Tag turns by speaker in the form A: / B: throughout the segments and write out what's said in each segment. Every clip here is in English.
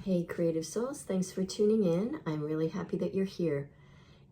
A: Hey creative souls, thanks for tuning in. I'm really happy that you're here.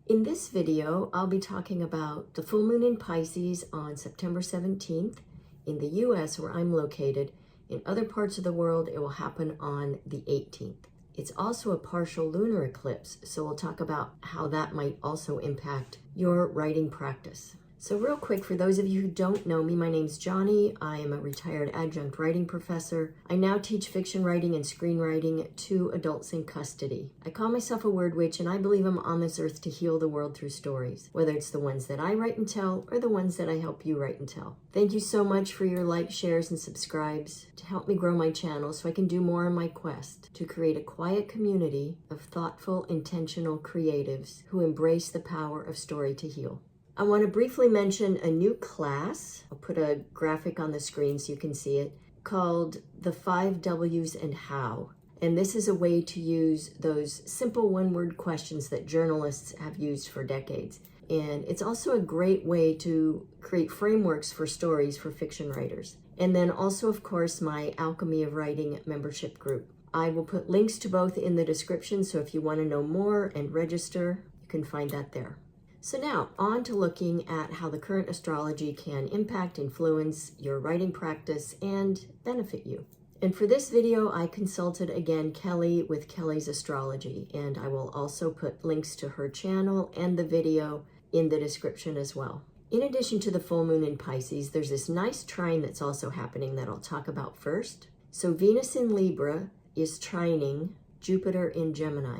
A: In this video, I'll be talking about the full moon in Pisces on September 17th in the US where I'm located. In other parts of the world, it will happen on the 18th. It's also a partial lunar eclipse, so we'll talk about how that might also impact your writing practice. So real quick, for those of you who don't know me, my name's Johnny. I am a retired adjunct writing professor. I now teach fiction writing and screenwriting to adults in custody. I call myself a word witch, and I believe I'm on this earth to heal the world through stories, whether it's the ones that I write and tell or the ones that I help you write and tell. Thank you so much for your likes, shares, and subscribes to help me grow my channel so I can do more on my quest to create a quiet community of thoughtful, intentional creatives who embrace the power of story to heal. I want to briefly mention a new class. I'll put a graphic on the screen so you can see it, called the 5 W's and How. And this is a way to use those simple one-word questions that journalists have used for decades. And it's also a great way to create frameworks for stories for fiction writers. And then also, of course, my Alchemy of Writing membership group. I will put links to both in the description, so if you want to know more and register, you can find that there. So now, on to looking at how the current astrology can impact, influence your writing practice, and benefit you. And for this video, I consulted again Kelly with Kelly's Astrology, and I will also put links to her channel and the video in the description as well. In addition to the full moon in Pisces, there's this nice trine that's also happening that I'll talk about first. So Venus in Libra is trining Jupiter in Gemini,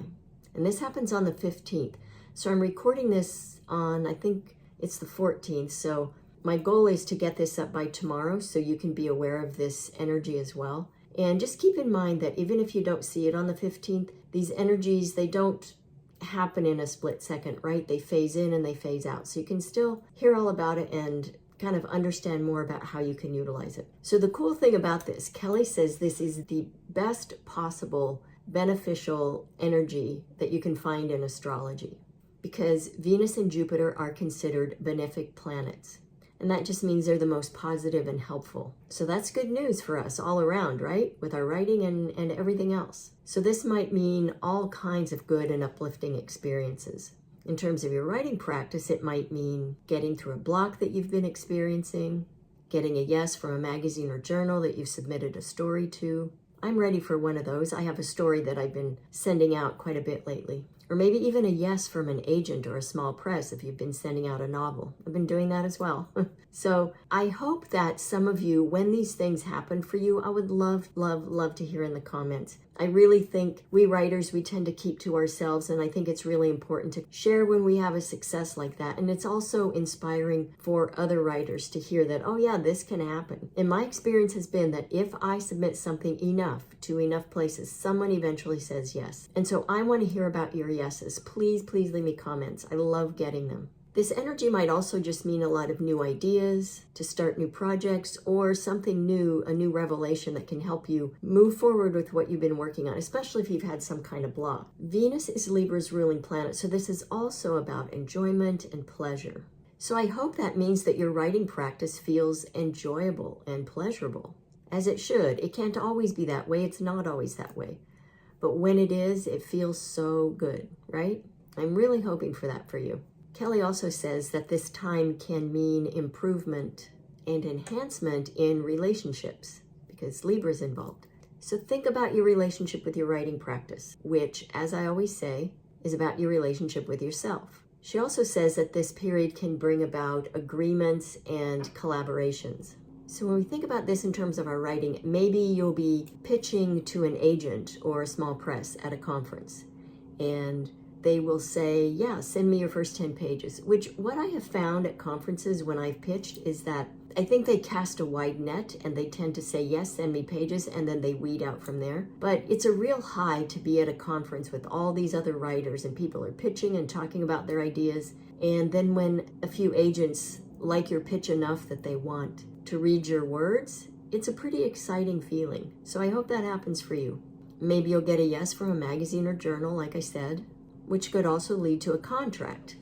A: and this happens on the 15th. So I'm recording this on, I think it's the 14th. So my goal is to get this up by tomorrow so you can be aware of this energy as well. And just keep in mind that even if you don't see it on the 15th, these energies, they don't happen in a split second, right? They phase in and they phase out. So you can still hear all about it and kind of understand more about how you can utilize it. So the cool thing about this, Kelly says this is the best possible beneficial energy that you can find in astrology, because Venus and Jupiter are considered benefic planets. And that just means they're the most positive and helpful. So that's good news for us all around, right? With our writing and everything else. So this might mean all kinds of good and uplifting experiences. In terms of your writing practice, it might mean getting through a block that you've been experiencing, getting a yes from a magazine or journal that you've submitted a story to. I'm ready for one of those. I have a story that I've been sending out quite a bit lately. Or maybe even a yes from an agent or a small press if you've been sending out a novel. I've been doing that as well. So I hope that some of you, when these things happen for you, I would love, love, love to hear in the comments. I really think we writers, we tend to keep to ourselves, and I think it's really important to share when we have a success like that. And it's also inspiring for other writers to hear that, oh yeah, this can happen. And my experience has been that if I submit something enough to enough places, someone eventually says yes. And so I want to hear about your yeses. Please, please leave me comments. I love getting them. This energy might also just mean a lot of new ideas to start new projects or something new, a new revelation that can help you move forward with what you've been working on, especially if you've had some kind of block. Venus is Libra's ruling planet, so this is also about enjoyment and pleasure. So I hope that means that your writing practice feels enjoyable and pleasurable, as it should. It can't always be that way. It's not always that way. But when it is, it feels so good, right? I'm really hoping for that for you. Kelly also says that this time can mean improvement and enhancement in relationships because Libra's involved. So think about your relationship with your writing practice, which, as I always say, is about your relationship with yourself. She also says that this period can bring about agreements and collaborations. So when we think about this in terms of our writing, maybe you'll be pitching to an agent or a small press at a conference, and they will say, yeah, send me your first 10 pages, which what I have found at conferences when I've pitched is that I think they cast a wide net and they tend to say, yes, send me pages, and then they weed out from there. But it's a real high to be at a conference with all these other writers and people are pitching and talking about their ideas. And then when a few agents like your pitch enough that they want to read your words, it's a pretty exciting feeling. So I hope that happens for you. Maybe you'll get a yes from a magazine or journal, like I said, which could also lead to a contract.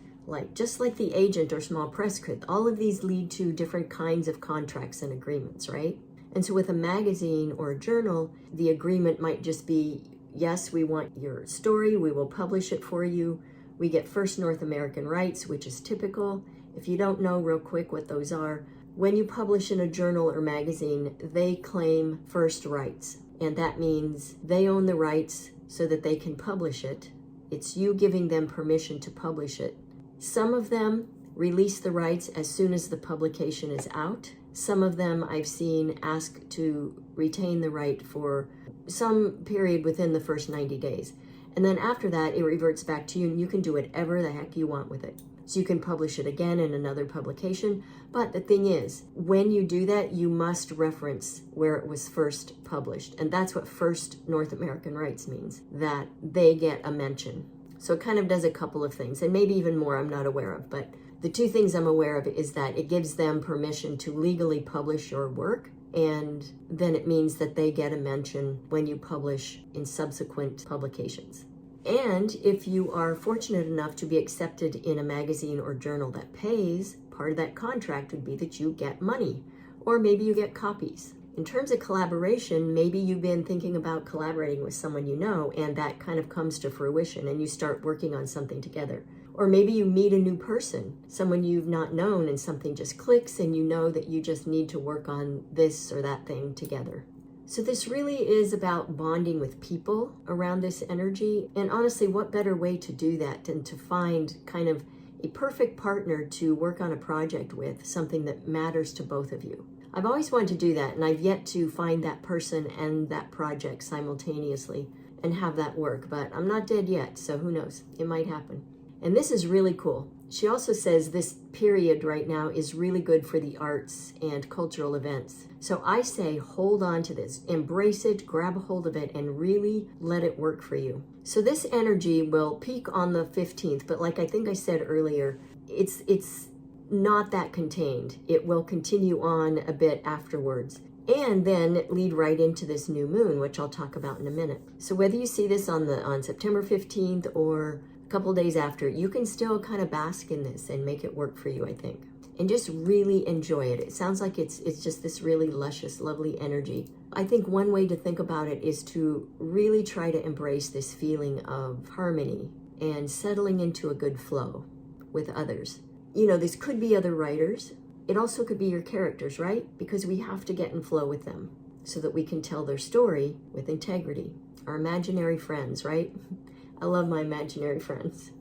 A: Just like the agent or small press could. All of these lead to different kinds of contracts and agreements, right? And so with a magazine or a journal, the agreement might just be yes, we want your story, we will publish it for you. We get first North American rights, which is typical. If you don't know real quick what those are, when you publish in a journal or magazine, they claim first rights. And that means they own the rights so that they can publish it. It's you giving them permission to publish it. Some of them release the rights as soon as the publication is out. Some of them I've seen ask to retain the right for some period within the first 90 days. And then after that, it reverts back to you and you can do whatever the heck you want with it. So you can publish it again in another publication. But the thing is, when you do that, you must reference where it was first published. And that's what first North American rights means, that they get a mention. So it kind of does a couple of things, and maybe even more I'm not aware of. But the two things I'm aware of is that it gives them permission to legally publish your work, and then it means that they get a mention when you publish in subsequent publications. And if you are fortunate enough to be accepted in a magazine or journal that pays, part of that contract would be that you get money, or maybe you get copies. In terms of collaboration, maybe you've been thinking about collaborating with someone you know, and that kind of comes to fruition and you start working on something together. Or maybe you meet a new person, someone you've not known, and something just clicks and you know that you just need to work on this or that thing together. So this really is about bonding with people around this energy. And honestly, what better way to do that than to find kind of a perfect partner to work on a project with, something that matters to both of you. I've always wanted to do that, and I've yet to find that person and that project simultaneously and have that work, but I'm not dead yet, so who knows? It might happen. And this is really cool. She also says this period right now is really good for the arts and cultural events. So I say hold on to this, embrace it, grab a hold of it, and really let it work for you. So this energy will peak on the 15th, but like I think I said earlier, it's not that contained. It will continue on a bit afterwards and then lead right into this new moon, which I'll talk about in a minute. So whether you see this on September 15th or a couple days after, you can still kind of bask in this and make it work for you, I think. And just really enjoy it. It sounds like it's just this really luscious, lovely energy. I think one way to think about it is to really try to embrace this feeling of harmony and settling into a good flow with others. You know, this could be other writers. It also could be your characters, right? Because we have to get in flow with them so that we can tell their story with integrity. Our imaginary friends, right? I love my imaginary friends.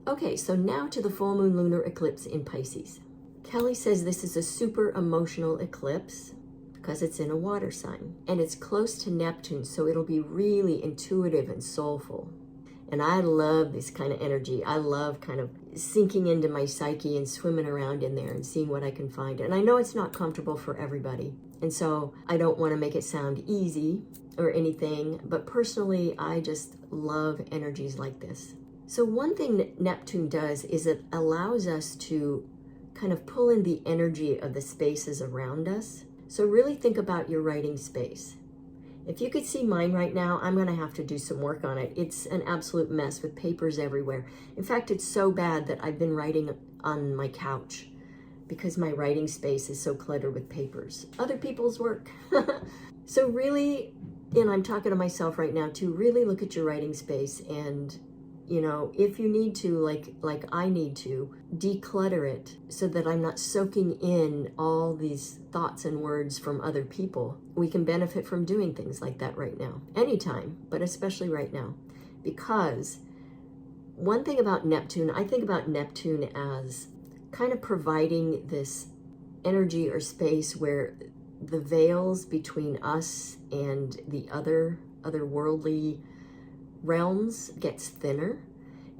A: Okay, so now to the full moon lunar eclipse in Pisces. Kelly says this is a super emotional eclipse because it's in a water sign and it's close to Neptune, so it'll be really intuitive and soulful. And I love this kind of energy. I love kind of sinking into my psyche and swimming around in there and seeing what I can find. And I know it's not comfortable for everybody. And so I don't want to make it sound easy or anything, but personally, I just love energies like this. So one thing that Neptune does is it allows us to kind of pull in the energy of the spaces around us. So really think about your writing space. If you could see mine right now, I'm going to have to do some work on it. It's an absolute mess with papers everywhere. In fact, it's so bad that I've been writing on my couch because my writing space is so cluttered with papers. Other people's work. So really, and I'm talking to myself right now, to really look at your writing space and, you know, if you need to, like I need to, declutter it so that I'm not soaking in all these thoughts and words from other people. We can benefit from doing things like that right now, anytime, but especially right now. Because one thing about Neptune, I think about Neptune as kind of providing this energy or space where the veils between us and the otherworldly realms gets thinner.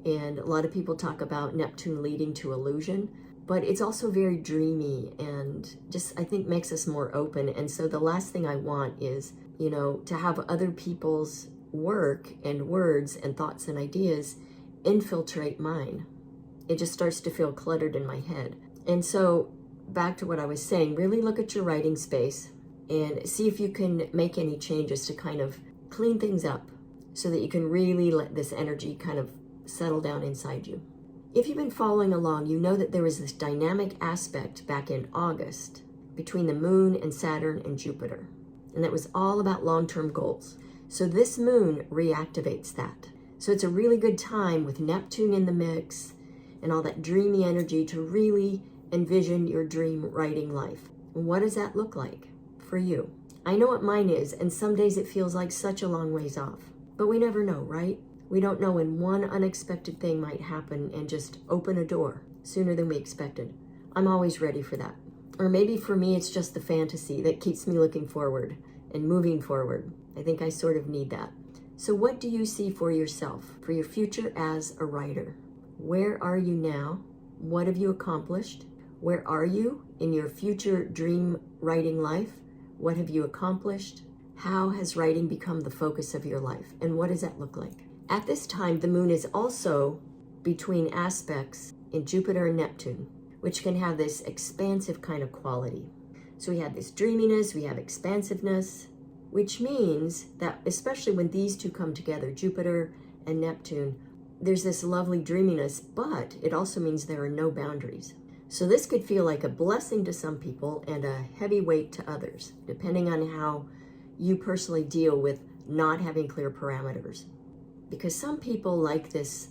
A: And a lot of people talk about Neptune leading to illusion, but it's also very dreamy and just, I think, makes us more open. And so the last thing I want is, you know, to have other people's work and words and thoughts and ideas infiltrate mine. It just starts to feel cluttered in my head. And so back to what I was saying, really look at your writing space and see if you can make any changes to kind of clean things up so that you can really let this energy kind of settle down inside you. If you've been following along, you know that there was this dynamic aspect back in August between the moon and Saturn and Jupiter. And that was all about long-term goals. So this moon reactivates that. So it's a really good time with Neptune in the mix and all that dreamy energy to really envision your dream writing life. And what does that look like for you? I know what mine is, and some days it feels like such a long ways off. But we never know, right? We don't know when one unexpected thing might happen and just open a door sooner than we expected. I'm always ready for that. Or maybe for me, it's just the fantasy that keeps me looking forward and moving forward. I think I sort of need that. So what do you see for yourself, for your future as a writer? Where are you now? What have you accomplished? Where are you in your future dream writing life? What have you accomplished? How has writing become the focus of your life? And what does that look like? At this time, the moon is also between aspects in Jupiter and Neptune, which can have this expansive kind of quality. So we have this dreaminess, we have expansiveness, which means that especially when these two come together, Jupiter and Neptune, there's this lovely dreaminess, but it also means there are no boundaries. So this could feel like a blessing to some people and a heavy weight to others, depending on how you personally deal with not having clear parameters. Because some people like this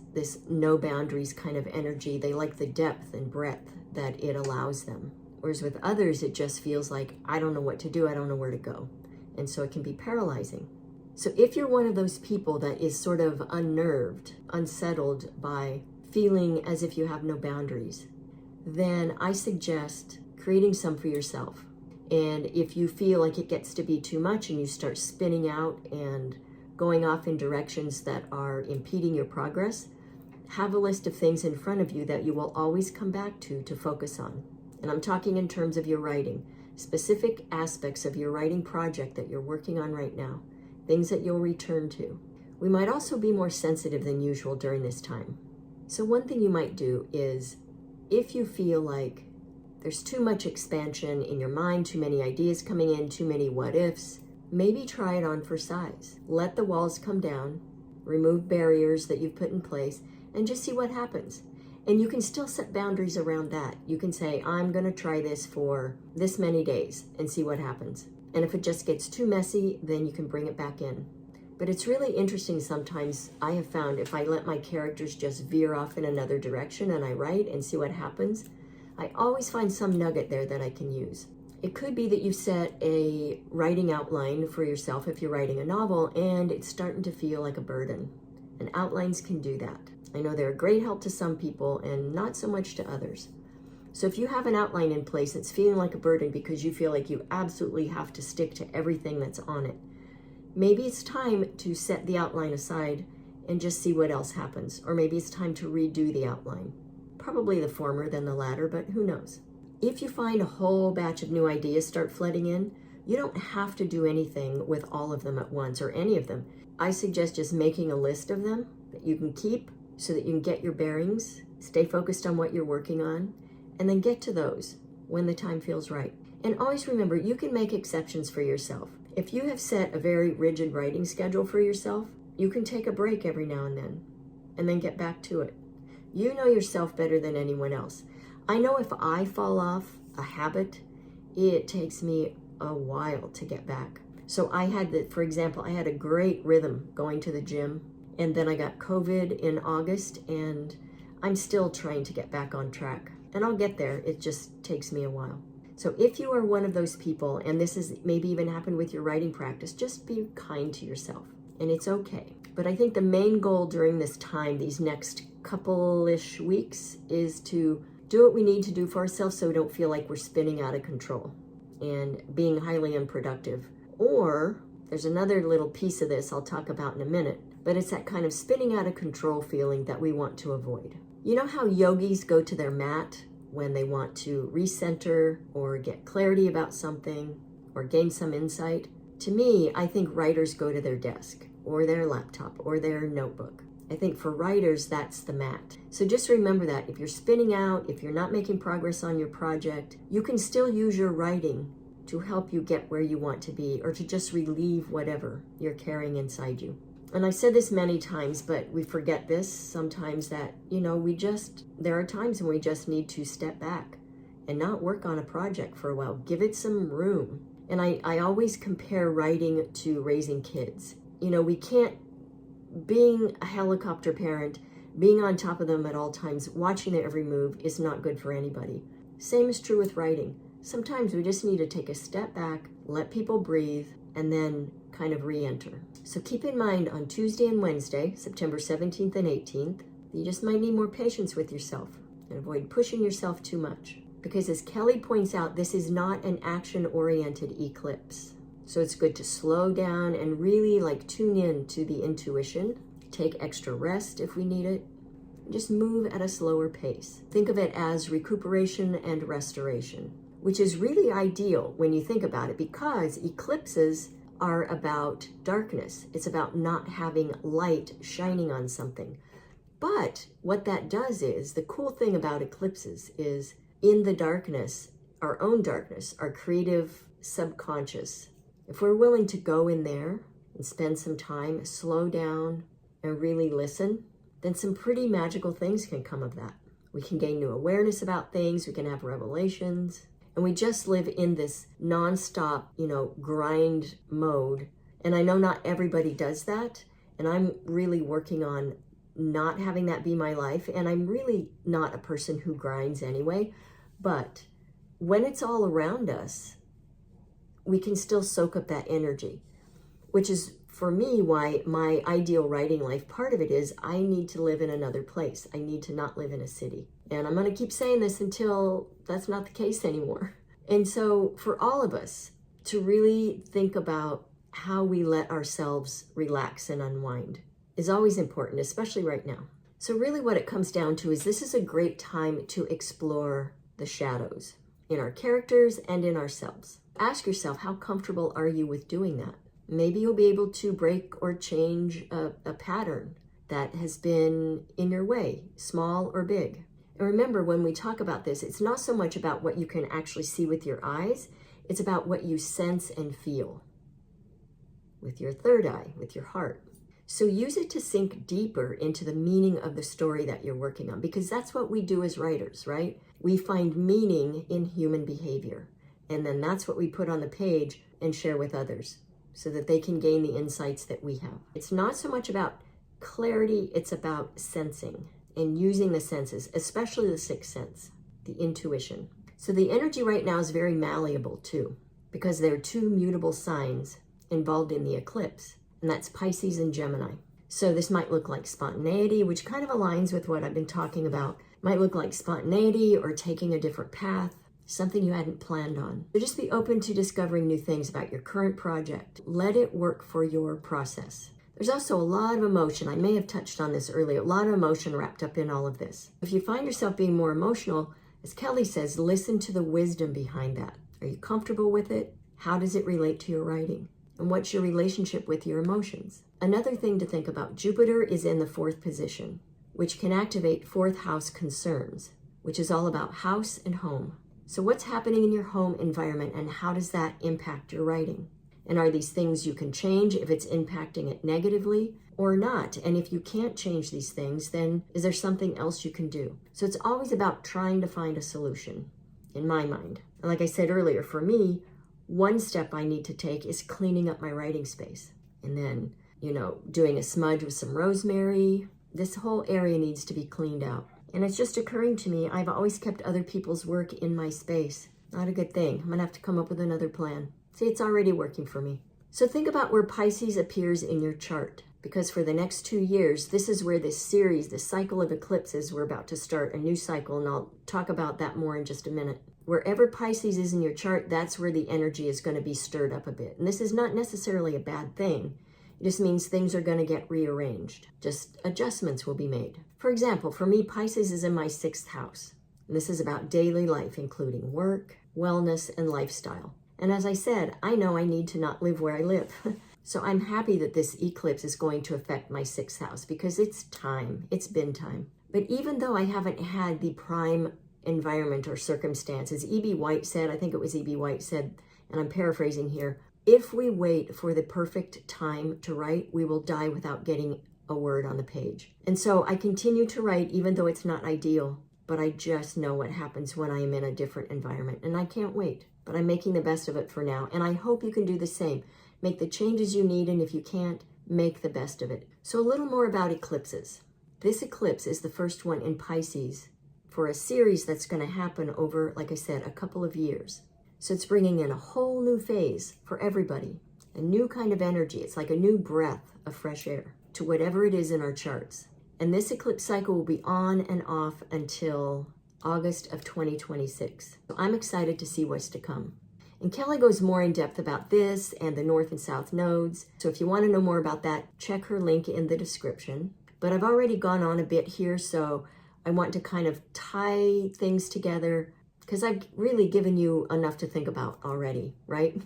A: no boundaries kind of energy. They like the depth and breadth that it allows them. Whereas with others, it just feels like, I don't know what to do, I don't know where to go. And so it can be paralyzing. So if you're one of those people that is sort of unnerved, unsettled by feeling as if you have no boundaries, then I suggest creating some for yourself. And if you feel like it gets to be too much and you start spinning out and going off in directions that are impeding your progress, have a list of things in front of you that you will always come back to focus on. And I'm talking in terms of your writing, specific aspects of your writing project that you're working on right now, things that you'll return to. We might also be more sensitive than usual during this time. So one thing you might do is, if you feel like there's too much expansion in your mind, too many ideas coming in, too many what ifs, maybe try it on for size. Let the walls come down, remove barriers that you've put in place, and just see what happens. And you can still set boundaries around that. You can say, I'm going to try this for this many days and see what happens. And if it just gets too messy, then you can bring it back in. But it's really interesting sometimes. I have found if I let my characters just veer off in another direction and I write and see what happens, I always find some nugget there that I can use. It could be that you set a writing outline for yourself if you're writing a novel and it's starting to feel like a burden. And outlines can do that. I know they're a great help to some people and not so much to others. So if you have an outline in place that's feeling like a burden because you feel like you absolutely have to stick to everything that's on it, maybe it's time to set the outline aside and just see what else happens. Or maybe it's time to redo the outline. Probably the former than the latter, but who knows? If you find a whole batch of new ideas start flooding in, you don't have to do anything with all of them at once or any of them. I suggest just making a list of them that you can keep so that you can get your bearings, stay focused on what you're working on, and then get to those when the time feels right. And always remember, you can make exceptions for yourself. If you have set a very rigid writing schedule for yourself, you can take a break every now and then get back to it. You know yourself better than anyone else. I know if I fall off a habit, it takes me a while to get back. So for example, I had a great rhythm going to the gym, and then I got COVID in August, and I'm still trying to get back on track. And I'll get there, it just takes me a while. So if you are one of those people, and this has maybe even happened with your writing practice, just be kind to yourself, and it's okay. But I think the main goal during this time, these next couple-ish weeks, is to do what we need to do for ourselves so we don't feel like we're spinning out of control and being highly unproductive. Or there's another little piece of this I'll talk about in a minute, but it's that kind of spinning out of control feeling that we want to avoid. You know how yogis go to their mat when they want to recenter or get clarity about something or gain some insight? To me, I think writers go to their desk or their laptop or their notebook. I think for writers, that's the mat. So just remember that if you're spinning out, if you're not making progress on your project, you can still use your writing to help you get where you want to be or to just relieve whatever you're carrying inside you. And I've said this many times, but we forget this sometimes that, there are times when we just need to step back and not work on a project for a while. Give it some room. And I always compare writing to raising kids. we can't, being a helicopter parent, being on top of them at all times, watching their every move is not good for anybody. Same is true with writing. Sometimes we just need to take a step back, let people breathe, and then kind of re-enter. So keep in mind on Tuesday and Wednesday, September 17th and 18th, you just might need more patience with yourself and avoid pushing yourself too much. Because as Kelly points out, this is not an action-oriented eclipse. So it's good to slow down and really tune in to the intuition, take extra rest if we need it, just move at a slower pace. Think of it as recuperation and restoration, which is really ideal when you think about it, because eclipses are about darkness. It's about not having light shining on something. But what that does is, the cool thing about eclipses is in the darkness, our own darkness, our creative subconscious, if we're willing to go in there and spend some time, slow down and really listen, then some pretty magical things can come of that. We can gain new awareness about things, we can have revelations, and we just live in this nonstop, grind mode. And I know not everybody does that, and I'm really working on not having that be my life, and I'm really not a person who grinds anyway, but when it's all around us, we can still soak up that energy, which is for me why my ideal writing life, part of it is I need to live in another place. I need to not live in a city. And I'm going to keep saying this until that's not the case anymore. And so for all of us to really think about how we let ourselves relax and unwind is always important, especially right now. So really what it comes down to is this is a great time to explore the shadows in our characters and in ourselves. Ask yourself, how comfortable are you with doing that? Maybe you'll be able to break or change a pattern that has been in your way, small or big. And remember, when we talk about this, it's not so much about what you can actually see with your eyes, it's about what you sense and feel with your third eye, with your heart. So use it to sink deeper into the meaning of the story that you're working on, because that's what we do as writers, right? We find meaning in human behavior, and then that's what we put on the page and share with others, so that they can gain the insights that we have. It's not so much about clarity, it's about sensing and using the senses, especially the sixth sense, the intuition. So the energy right now is very malleable too, because there are two mutable signs involved in the eclipse, and that's Pisces and Gemini. So this might look like spontaneity, which kind of aligns with what I've been talking about. Might look like spontaneity or taking a different path, something you hadn't planned on. So just be open to discovering new things about your current project. Let it work for your process. There's also a lot of emotion. I may have touched on this earlier, a lot of emotion wrapped up in all of this. If you find yourself being more emotional, as Kelly says, listen to the wisdom behind that. Are you comfortable with it? How does it relate to your writing? And what's your relationship with your emotions? Another thing to think about, Jupiter is in the 4th position, which can activate 4th house concerns, which is all about house and home. So what's happening in your home environment and how does that impact your writing? And are these things you can change if it's impacting it negatively or not? And if you can't change these things, then is there something else you can do? So it's always about trying to find a solution, in my mind. And like I said earlier, for me, one step I need to take is cleaning up my writing space. And then, doing a smudge with some rosemary. This whole area needs to be cleaned out. And it's just occurring to me, I've always kept other people's work in my space. Not a good thing. I'm gonna have to come up with another plan. See, it's already working for me. So think about where Pisces appears in your chart, because for the next 2 years, this is where this series, this cycle of eclipses, we're about to start a new cycle, and I'll talk about that more in just a minute. Wherever Pisces is in your chart, that's where the energy is going to be stirred up a bit. And this is not necessarily a bad thing. It just means things are going to get rearranged. Just adjustments will be made. For example, for me, Pisces is in my 6th house. And this is about daily life, including work, wellness, and lifestyle. And as I said, I know I need to not live where I live. So I'm happy that this eclipse is going to affect my 6th house because it's time. It's been time. But even though I haven't had the prime environment or circumstances, E.B. White said, I think it was E.B. White said, and I'm paraphrasing here, if we wait for the perfect time to write, we will die without getting a word on the page. And so I continue to write even though it's not ideal, but I just know what happens when I am in a different environment, and I can't wait. But I'm making the best of it for now, and I hope you can do the same. Make the changes you need, and if you can't, make the best of it. So a little more about eclipses. This eclipse is the first one in Pisces for a series that's going to happen over, like I said, a couple of years. So it's bringing in a whole new phase for everybody, a new kind of energy. It's like a new breath of fresh air to whatever it is in our charts. And this eclipse cycle will be on and off until August of 2026. So I'm excited to see what's to come. And Kelly goes more in depth about this and the north and south nodes. So if you want to know more about that, check her link in the description. But I've already gone on a bit here, so I want to kind of tie things together because I've really given you enough to think about already, right?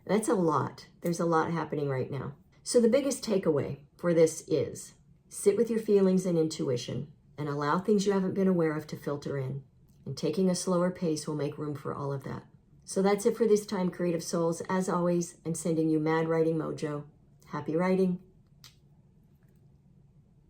A: That's a lot. There's a lot happening right now. So the biggest takeaway for this is sit with your feelings and intuition and allow things you haven't been aware of to filter in. And taking a slower pace will make room for all of that. So that's it for this time, creative souls. As always, I'm sending you mad writing mojo. Happy writing.